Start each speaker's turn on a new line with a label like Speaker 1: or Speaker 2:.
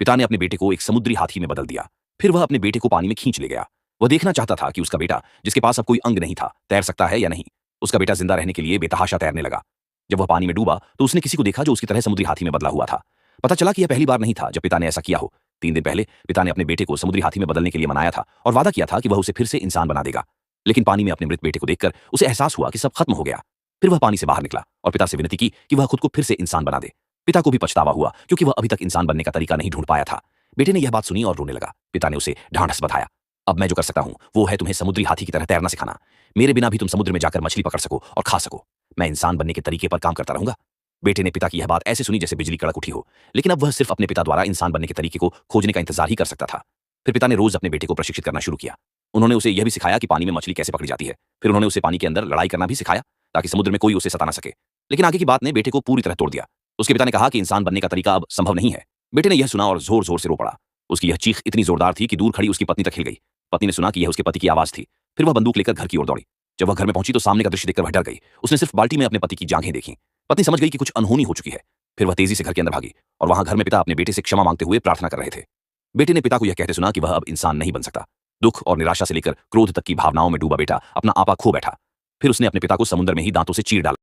Speaker 1: पिता ने अपने बेटे को एक समुद्री हाथी में बदल दिया। फिर वह अपने बेटे को पानी में खींच ले गया। वह देखना चाहता था कि उसका बेटा, जिसके पास अब कोई अंग नहीं था, तैर सकता है या नहीं। उसका बेटा जिंदा रहने के लिए बेतहाशा तैरने लगा। जब वह पानी में डूबा तो उसने किसी को देखा जो उसकी तरह समुद्री हाथी में बदला हुआ था। पता चला कि यह पहली बार नहीं था जब पिता ने ऐसा किया हो। 3 दिन पहले पिता ने अपने बेटे को समुद्री हाथी में बदलने के लिए मनाया था और वादा किया था कि वह उसे फिर से इंसान बना देगा। लेकिन पानी में अपने मृत बेटे को देखकर उसे एहसास हुआ कि सब खत्म हो गया। फिर वह पानी से बाहर निकला और पिता से विनती की कि वह खुद को फिर से इंसान बना दे। पिता को भी पछतावा हुआ क्योंकि वह अभी तक इंसान बनने का तरीका नहीं ढूंढ पाया था। बेटे ने यह बात सुनी और रोने लगा। पिता ने उसे ढांढस बंधाया। अब मैं जो कर सकता हूं वो है तुम्हें समुद्री हाथी की तरह तैरना सिखाना। मेरे बिना भी तुम समुद्र में जाकर मछली पकड़ सको और खा सको। मैं इंसान बनने के तरीके पर काम करता रहूंगा। बेटे ने पिता की यह बात ऐसे सुनी जैसे बिजली कड़क उठी हो, लेकिन अब वह सिर्फ अपने पिता द्वारा इंसान बनने के तरीके को खोजने का इंतजार ही कर सकता था। फिर पिता ने रोज अपने बेटे को प्रशिक्षित करना शुरू किया। उन्होंने उसे यह भी सिखाया कि पानी में मछली कैसे पकड़ी जाती है। फिर उन्होंने उसे पानी के अंदर लड़ाई करना भी सिखाया ताकि समुद्र में कोई उसे सता ना सके। लेकिन आगे की बात ने बेटे को पूरी तरह तोड़ दिया। उसके पिता ने कहा कि इंसान बनने का तरीका अब संभव नहीं है। बेटे ने यह सुना और जोर जोर से रो पड़ा। उसकी यह चीख इतनी जोरदार थी कि दूर खड़ी उसकी पत्नी तक हिल गई। पत्नी ने सुना कि यह उसके पति की आवाज थी। फिर वह बंदूक लेकर घर की ओर दौड़ी। जब वह घर में पहुंची तो सामने का दृश्य देखकर वह डर गई। उसने सिर्फ बाल्टी में अपने पति की जांघें देखी। पत्नी समझ गई कि कुछ अनहोनी हो चुकी है। फिर वह तेजी से घर के अंदर भागी और वहां घर में पिता अपने बेटे से क्षमा मांगते हुए प्रार्थना कर रहे थे। बेटे ने पिता को यह कहते सुना कि वह अब इंसान नहीं बन सकता। दुख और निराशा से लेकर क्रोध तक की भावनाओं में डूबा बेटा अपना आपा खो बैठा। फिर उसने अपने पिता को समुद्र में ही दांतों से चीर डाला।